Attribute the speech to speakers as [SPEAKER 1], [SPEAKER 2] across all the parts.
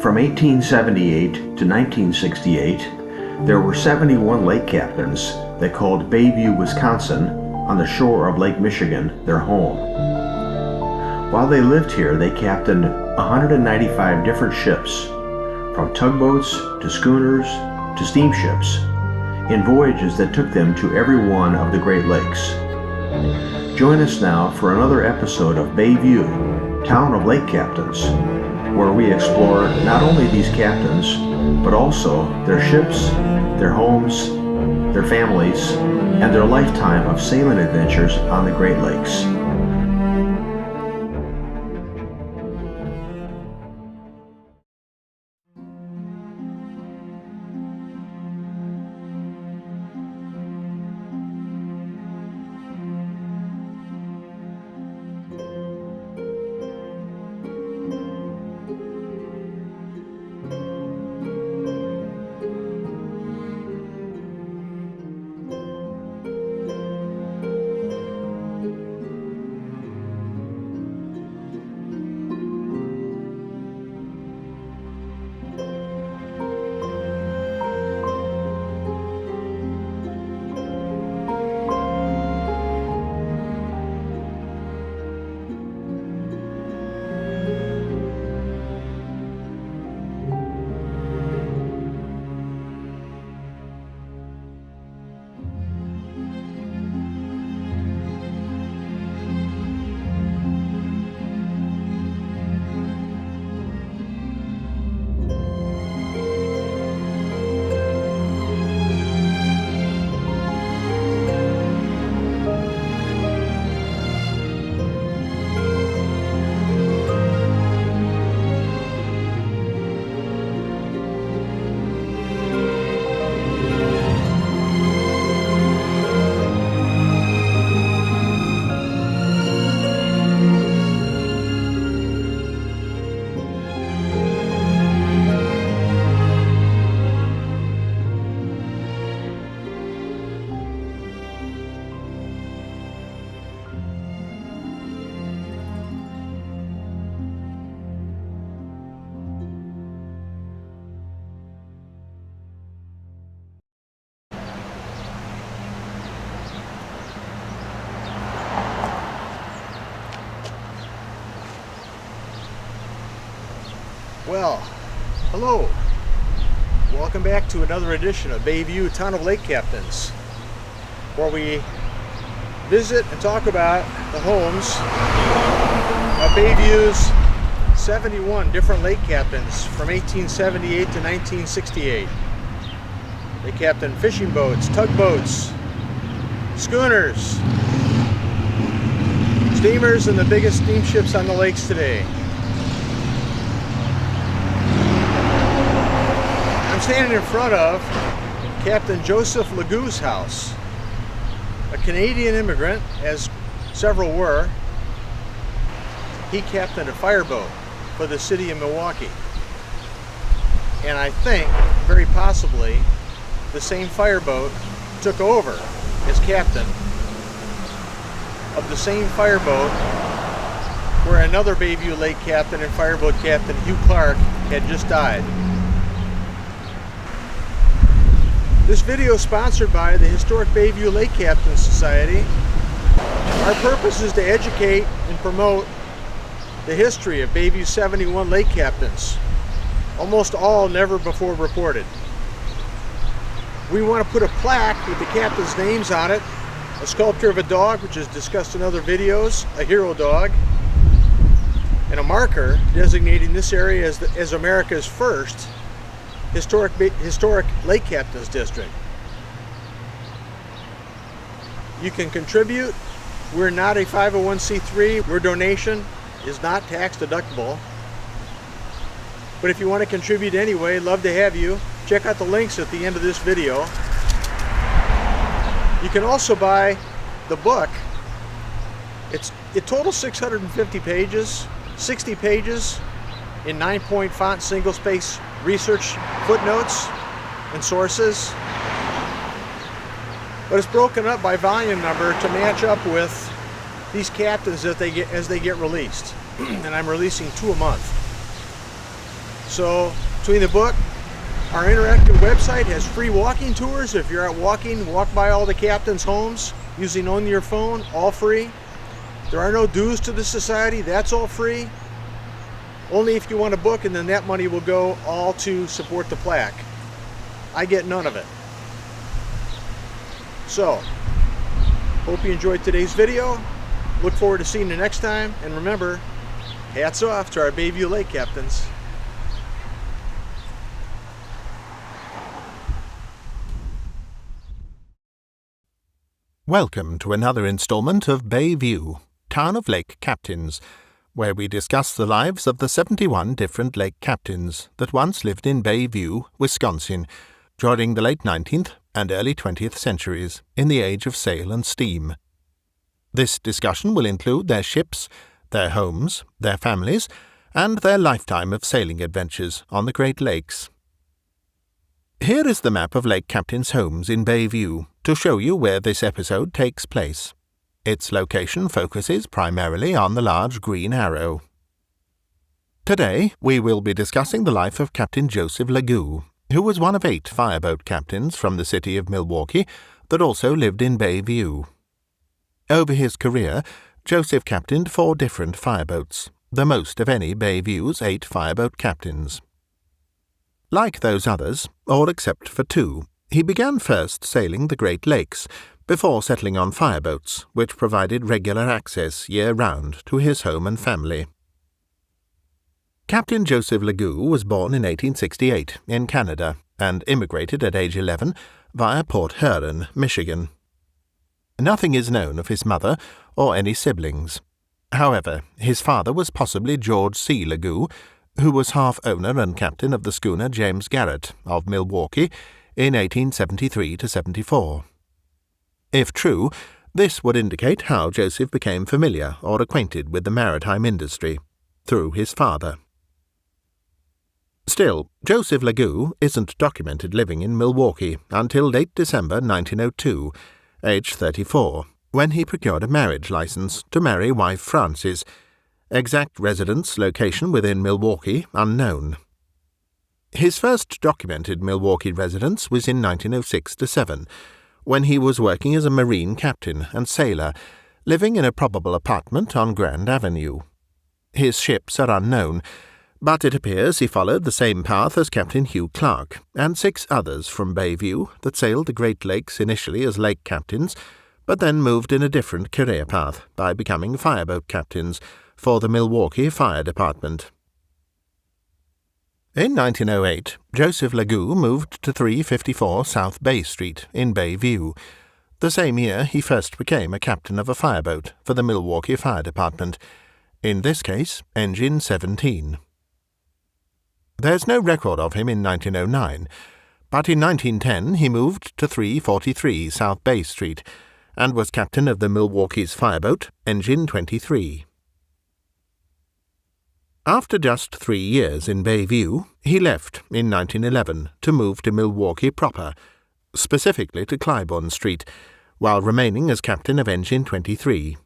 [SPEAKER 1] From 1878 to 1968, there were 71 lake captains that called Bayview, Wisconsin, on the shore of Lake Michigan, their home. While they lived here, they captained 195 different ships, from tugboats to schooners to steamships, in voyages that took them to every one of the Great Lakes. Join us now for another episode of Bayview, Town of Lake Captains, where we explore not only these captains, but also their ships, their homes, their families, and their lifetime of sailing adventures on the Great Lakes.
[SPEAKER 2] Well, hello. Welcome back to another edition of Bayview, Town of Lake Captains, where we visit and talk about the homes of Bayview's 71 different lake captains from 1878 to 1968. They captained fishing boats, tugboats, schooners, steamers, and the biggest steamships on the lakes today. I'm standing in front of Captain Joseph Legou's house, a Canadian immigrant, as several were. He captained a fireboat for the city of Milwaukee. And I think, very possibly, the same fireboat took over as captain of the same fireboat where another Bayview Lake captain and fireboat captain, Hugh Clark, had just died. This video is sponsored by the Historic Bayview Lake Captains Society. Our purpose is to educate and promote the history of Bayview's 71 lake captains, almost all never before reported. We want to put a plaque with the captains' names on it, a sculpture of a dog, which is discussed in other videos, a hero dog, and a marker designating this area as America's first historic Lake Captains District. You can contribute. We're not a 501c3. Your donation is not tax deductible. But if you want to contribute anyway, love to have you. Check out the links at the end of this video. You can also buy the book. It totals 650 pages, 60 pages in 9-point font, single-space research footnotes and sources. But it's broken up by volume number to match up with these captains as they get released. And I'm releasing 2 a month. So between the book, our interactive website has free walking tours. If you're out walking, walk by all the captain's homes using only your phone, all free. There are no dues to the society, that's all free. Only if you want to book, and then that money will go all to support the plaque. I get none of it. So, hope you enjoyed today's video. Look forward to seeing you next time. And remember, hats off to our Bayview Lake captains.
[SPEAKER 3] Welcome to another installment of Bayview, Town of Lake Captains, where we discuss the lives of the 71 different lake captains that once lived in Bayview, Wisconsin, during the late 19th and early 20th centuries in the age of sail and steam. This discussion will include their ships, their homes, their families, and their lifetime of sailing adventures on the Great Lakes. Here is the map of lake captains' homes in Bayview to show you where this episode takes place. Its location focuses primarily on the large green arrow. Today, we will be discussing the life of Captain Joseph Legoo, who was one of 8 fireboat captains from the city of Milwaukee that also lived in Bayview. Over his career, Joseph captained 4 different fireboats, the most of any Bayview's 8 fireboat captains. Like those others, or except for 2, he began first sailing the Great Lakes, before settling on fireboats, which provided regular access year-round to his home and family. Captain Joseph Legoo was born in 1868 in Canada and immigrated at age 11 via Port Huron, Michigan. Nothing is known of his mother or any siblings. However, his father was possibly George C. Legoo, who was half owner and captain of the schooner James Garrett of Milwaukee in 1873–74. If true, this would indicate how Joseph became familiar or acquainted with the maritime industry, through his father. Still, Joseph Legoo isn't documented living in Milwaukee until late December 1902, age 34, when he procured a marriage license to marry wife Frances. Exact residence location within Milwaukee unknown. His first documented Milwaukee residence was in 1906–7, when he was working as a marine captain and sailor, living in a probable apartment on Grand Avenue. His ships are unknown, but it appears he followed the same path as Captain Hugh Clark and 6 others from Bayview that sailed the Great Lakes initially as lake captains, but then moved in a different career path by becoming fireboat captains for the Milwaukee Fire Department. In 1908, Joseph Legoo moved to 354 South Bay Street in Bayview, the same year he first became a captain of a fireboat for the Milwaukee Fire Department, in this case Engine 17. There's no record of him in 1909, but in 1910 he moved to 343 South Bay Street and was captain of the Milwaukee's fireboat Engine 23. After just 3 years in Bayview, he left in 1911 to move to Milwaukee proper, specifically to Clybourne Street, while remaining as captain of Engine 23.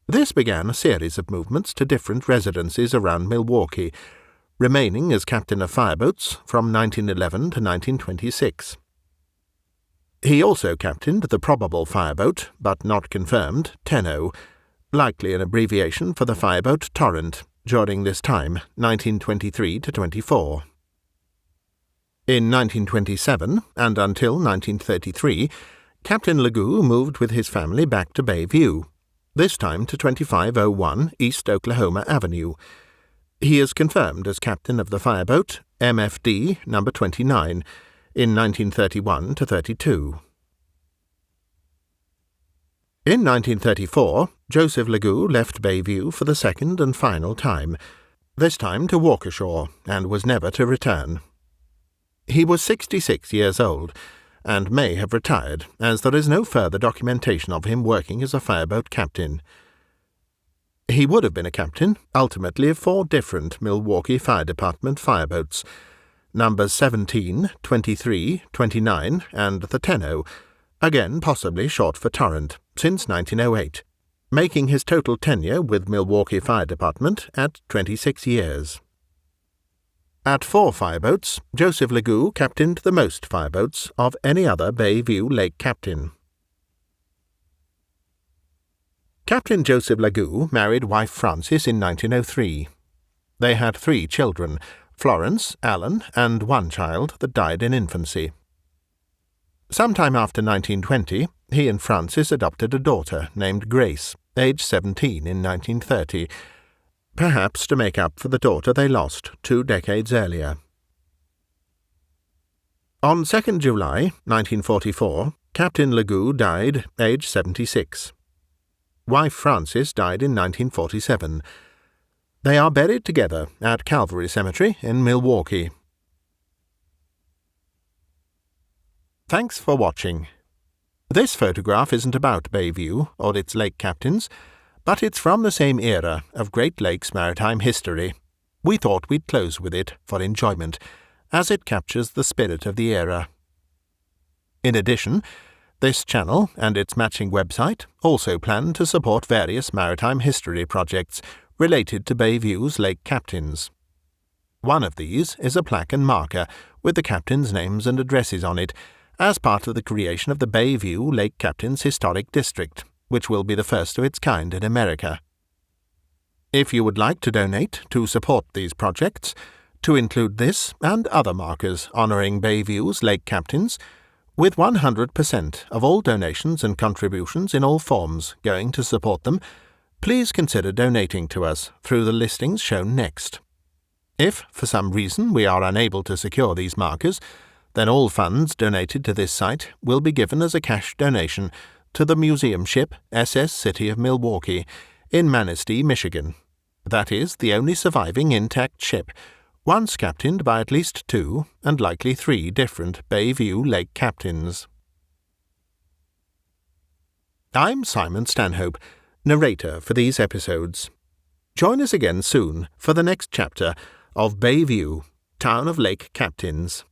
[SPEAKER 3] This began a series of movements to different residences around Milwaukee, remaining as captain of fireboats from 1911 to 1926. He also captained the probable fireboat, but not confirmed, Tenno, likely an abbreviation for the fireboat Torrent, during this time, 1923–24. In 1927, and until 1933, Captain Legoo moved with his family back to Bayview, this time to 2501 East Oklahoma Avenue. He is confirmed as captain of the fireboat MFD No. 29 in 1931–32. In 1934, Joseph Legoo left Bayview for the second and final time, this time to Waukesha, and was never to return. He was 66 years old, and may have retired, as there is no further documentation of him working as a fireboat captain. He would have been a captain, ultimately, of 4 different Milwaukee Fire Department fireboats, numbers 17, 23, 29, and the Tenno, again possibly short for Torrent, since 1908, making his total tenure with Milwaukee Fire Department at 26 years. At 4 fireboats, Joseph Legou captained the most fireboats of any other Bayview Lake captain. Captain Joseph Legou married wife Frances in 1903. They had 3 children, Florence, Alan, and 1 child that died in infancy. Sometime after 1920, he and Frances adopted a daughter named Grace, aged 17 in 1930, perhaps to make up for the daughter they lost 2 decades earlier. On 2nd July 1944, Captain Legou died, aged 76. Wife Frances died in 1947. They are buried together at Calvary Cemetery in Milwaukee. Thanks for watching. This photograph isn't about Bayview or its lake captains, but it's from the same era of Great Lakes maritime history. We thought we'd close with it for enjoyment, as it captures the spirit of the era. In addition, this channel and its matching website also plan to support various maritime history projects related to Bayview's lake captains. One of these is a plaque and marker with the captains' names and addresses on it, as part of the creation of the Bayview Lake Captains Historic District, which will be the first of its kind in America. If you would like to donate to support these projects, to include this and other markers honouring Bayview's lake captains, with 100% of all donations and contributions in all forms going to support them, please consider donating to us through the listings shown next. If, for some reason, we are unable to secure these markers, then all funds donated to this site will be given as a cash donation to the museum ship SS City of Milwaukee in Manistee, Michigan. That is the only surviving intact ship, once captained by at least 2 and likely 3 different Bayview Lake captains. I'm Simon Stanhope, narrator for these episodes. Join us again soon for the next chapter of Bayview, Town of Lake Captains.